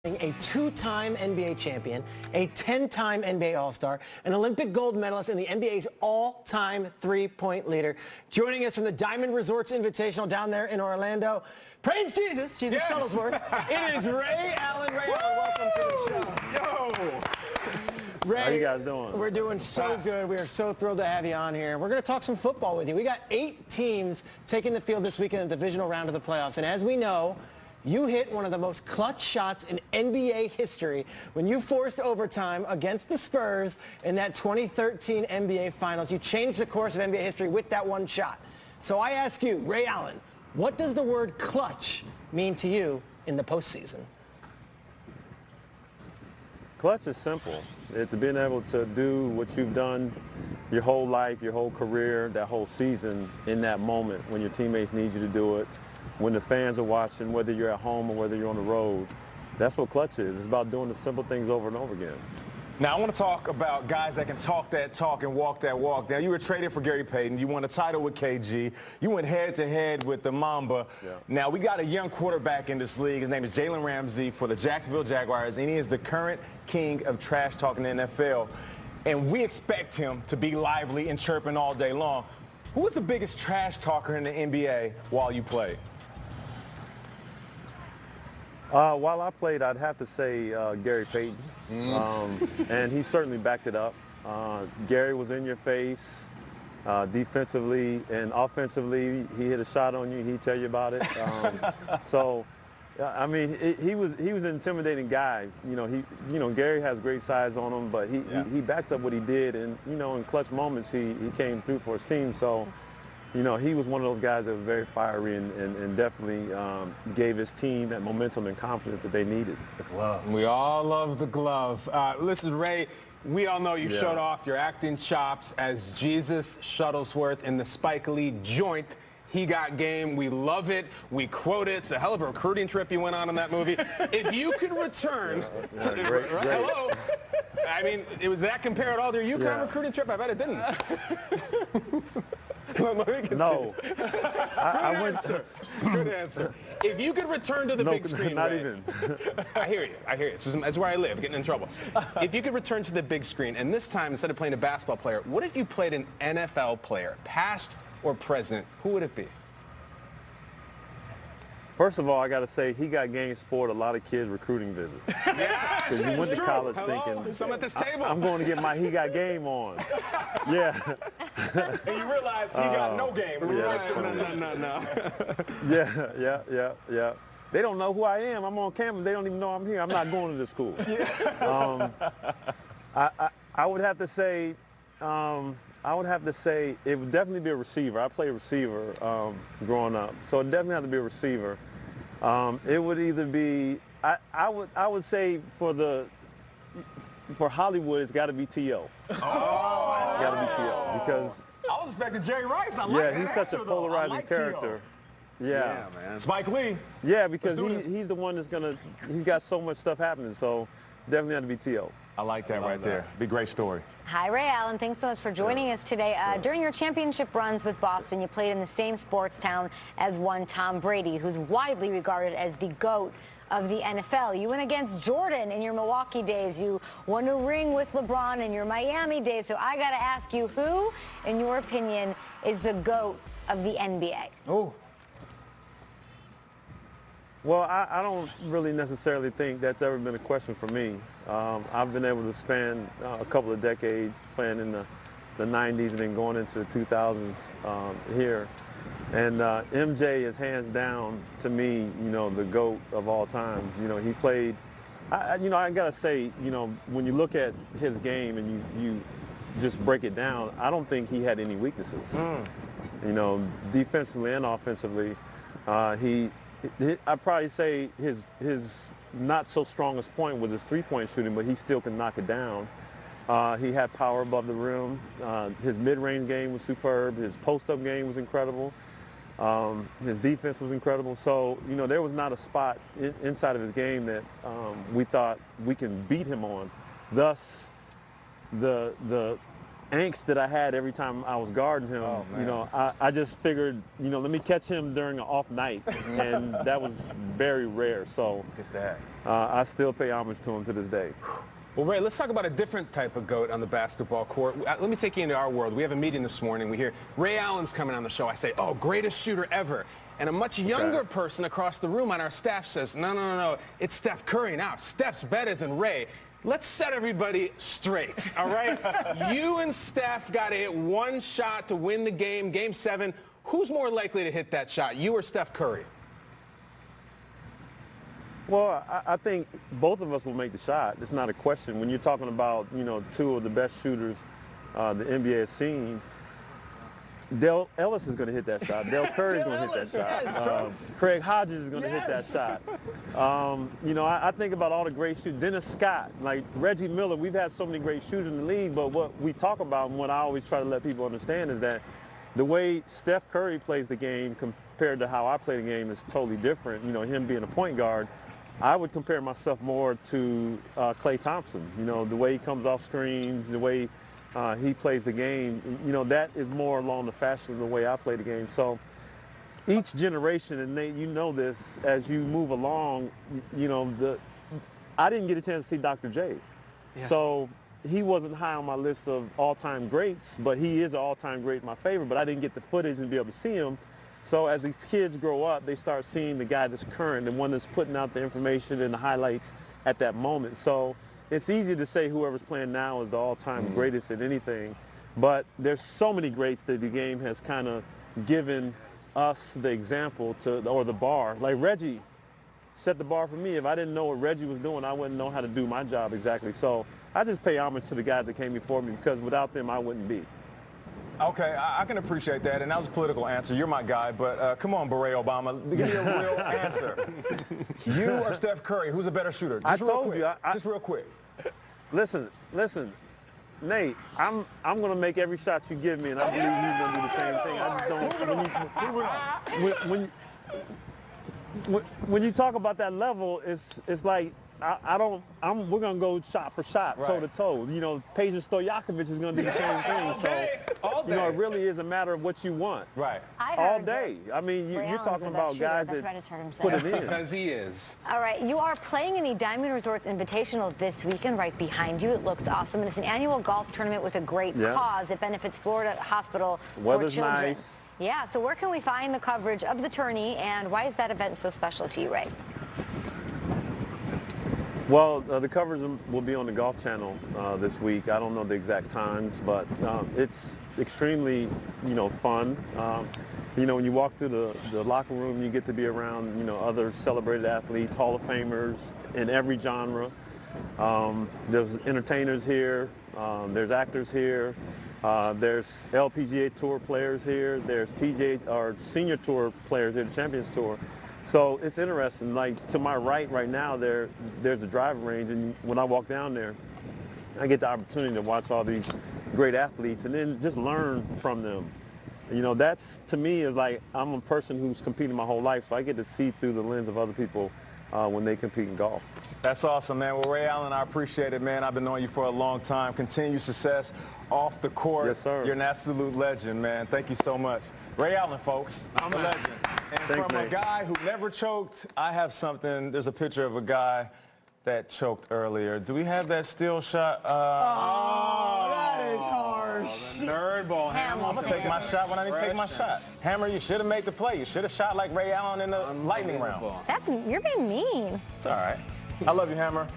A two-time NBA champion, a 10-time NBA All-Star, an Olympic gold medalist, and the NBA's all-time three-point leader. Joining us from the Diamond Resorts Invitational down there in Orlando, praise Jesus, Jesus Shuttlesworth. It is Ray Allen. Ray Allen, welcome to the show. Yo! Ray, how you guys doing? We're doing so good. We are so thrilled to have you on here. We're going to talk some football with you. We got 8 teams taking the field this weekend in the divisional round of the playoffs, and as we know, you hit one of the most clutch shots in NBA history when you forced overtime against the Spurs in that 2013 NBA Finals. You changed the course of NBA history with that one shot. So I ask you, Ray Allen, what does the word clutch mean to you in the postseason? Clutch is simple. It's being able to do what you've done your whole life, your whole career, that whole season in that moment when your teammates need you to do it, when the fans are watching, whether you're at home or whether you're on the road. That's what clutch is. It's about doing the simple things over and over again. Now, I want to talk about guys that can talk that talk and walk that walk. Now, you were traded for Gary Payton. You won a title with KG. You went head-to-head with the Mamba. Yeah. Now, we got a young quarterback in this league. His name is Jalen Ramsey for the Jacksonville Jaguars, and he is the current king of trash talk in the NFL. And we expect him to be lively and chirping all day long. Who was the biggest trash talker in the NBA while you played? While I played, I'd have to say Gary Payton, and he certainly backed it up. Gary was in your face defensively and offensively. He hit a shot on you, he'd tell you about it. So, I mean, he was an intimidating guy. Gary has great size on him, but he backed up what he did, and in clutch moments he came through for his team. So. He was one of those guys that was very fiery and definitely gave his team that momentum and confidence that they needed. The glove. We all love the glove. Listen, Ray, we all know you showed off your acting chops as Jesus Shuttlesworth in the Spike Lee joint. He Got Game. We love it. We quote it. It's a hell of a recruiting trip you went on in that movie. If you could return to great. Hello. I mean, it was that compared all to your UConn recruiting trip? I bet it didn't. No. I went to... Good answer. If you could return to the big screen, not Ray, even. I hear you. That's where I live, getting in trouble. If you could return to the big screen, and this time, instead of playing a basketball player, what if you played an NFL player, past or present? Who would it be? First of all, I got to say, He Got Game sport a lot of kids recruiting visits. Yes, Because you went to college thinking, some at this table. I'm going to get my He Got Game on. Yeah. And you realize he got no game. No. Yeah. They don't know who I am. I'm on campus. They don't even know I'm here. I'm not going to this school. I would have to say, it would definitely be a receiver. I played receiver growing up, so it definitely had to be a receiver. It would either be, I would say for Hollywood, it's got to be T.O. It's got to be T.O. because I was expecting Jerry Rice. I like that he's such a answer, though. I polarizing like character. Yeah, man. Spike Lee. Yeah, because he's the one that's he's got so much stuff happening, so definitely had to be T.O. I like that right there. Be a great story. Hi, Ray Allen. Thanks so much for joining us today. During your championship runs with Boston, you played in the same sports town as one Tom Brady, who's widely regarded as the GOAT of the NFL. You went against Jordan in your Milwaukee days. You won a ring with LeBron in your Miami days. So I got to ask you, who, in your opinion, is the GOAT of the NBA? Oh. Well, I don't really necessarily think that's ever been a question for me. I've been able to spend a couple of decades playing in the 90s and then going into the 2000s here. And MJ is hands down, to me, the GOAT of all times. He played, I got to say, when you look at his game and you just break it down, I don't think he had any weaknesses. Defensively and offensively, I'd probably say his not so strongest point was his three-point shooting, but he still can knock it down. He had power above the rim. His mid-range game was superb. His post-up game was incredible. His defense was incredible. So, there was not a spot inside of his game that we thought we can beat him on. Thus, the angst that I had every time I was guarding him. You know, I just figured, you know, let me catch him during an off night, and that was very rare. So I still pay homage to him to this day. Well, Ray, let's talk about a different type of GOAT on the basketball court. Let me take you into our world. We have a meeting this morning. We hear Ray Allen's coming on the show. I say, oh, greatest shooter ever. And a much younger person across the room on our staff says, no, it's Steph Curry now. Steph's better than Ray. Let's set everybody straight, all right? You and Steph got to hit one shot to win the game, Game 7. Who's more likely to hit that shot, you or Steph Curry? Well, I think both of us will make the shot. It's not a question. When you're talking about, you know, two of the best shooters the NBA has seen, Dale Ellis is going to hit that shot. Dale Curry is going to hit that shot. Craig Hodges is going to hit that shot. You know, I think about all the great shooters. Dennis Scott, like Reggie Miller. We've had so many great shooters in the league, but what we talk about and what I always try to let people understand is that the way Steph Curry plays the game compared to how I play the game is totally different. You know, him being a point guard, I would compare myself more to Klay Thompson. You know, the way he comes off screens, the way he plays the game, you know, that is more along the fashion of the way I play the game. So each generation, and Nate, you know this, as you move along, you know, I didn't get a chance to see Dr. J. Yeah. So he wasn't high on my list of all-time greats, but he is an all-time great in my favor, but I didn't get the footage and be able to see him. So as these kids grow up, they start seeing the guy that's current, the one that's putting out the information and the highlights at that moment. So it's easy to say whoever's playing now is the all-time greatest at anything, but there's so many greats that the game has kind of given us the example to, or the bar. Like Reggie set the bar for me. If I didn't know what Reggie was doing, I wouldn't know how to do my job exactly. So I just pay homage to the guys that came before me, because without them, I wouldn't be. Okay, I can appreciate that, and that was a political answer. You're my guy, but come on, Barack Obama, give me a real answer. You or Steph Curry, who's a better shooter? Just I told you. Just real quick. Listen, Nate, I'm going to make every shot you give me, and I believe he's going to do the same thing. I just don't. When you talk about that level, it's like we're going to go shot for shot, toe to toe. You know, Peja Stojakovic is going to do the same thing. So, you know, it really is a matter of what you want. Right. All day. I mean, you're talking about guys that put it in. Because he is. All right, you are playing in the Diamond Resorts Invitational this weekend right behind you. It looks awesome. And it's an annual golf tournament with a great cause. It benefits Florida Hospital Weather's for Children. Nice. Yeah, so where can we find the coverage of the tourney, and why is that event so special to you, Ray? Well, the coverage will be on the Golf Channel this week. I don't know the exact times, but it's extremely, you know, fun. You know, when you walk through the locker room, you get to be around, you know, other celebrated athletes, Hall of Famers in every genre. There's entertainers here. There's actors here. There's LPGA Tour players here. There's PGA or Senior Tour players here, the Champions Tour. So it's interesting. Like to my right now, there's a driving range, and when I walk down there, I get the opportunity to watch all these great athletes and then just learn from them. You know, that's to me is like I'm a person who's competed my whole life, so I get to see through the lens of other people when they compete in golf. That's awesome, man. Well, Ray Allen, I appreciate it, man. I've been knowing you for a long time. Continued success off the court. Yes, sir. You're an absolute legend, man. Thank you so much. Ray Allen, folks. I'm a legend. And Thanks, from Nate. a guy who never choked, I have something. There's a picture of a guy that choked earlier. Do we have that still shot? That is harsh. Nerd ball. Hammer. I'm going to take my shot when I need to take my shot. Hammer, you should have made the play. You should have shot like Ray Allen in the lightning round. You're being mean. It's all right. I love you, Hammer.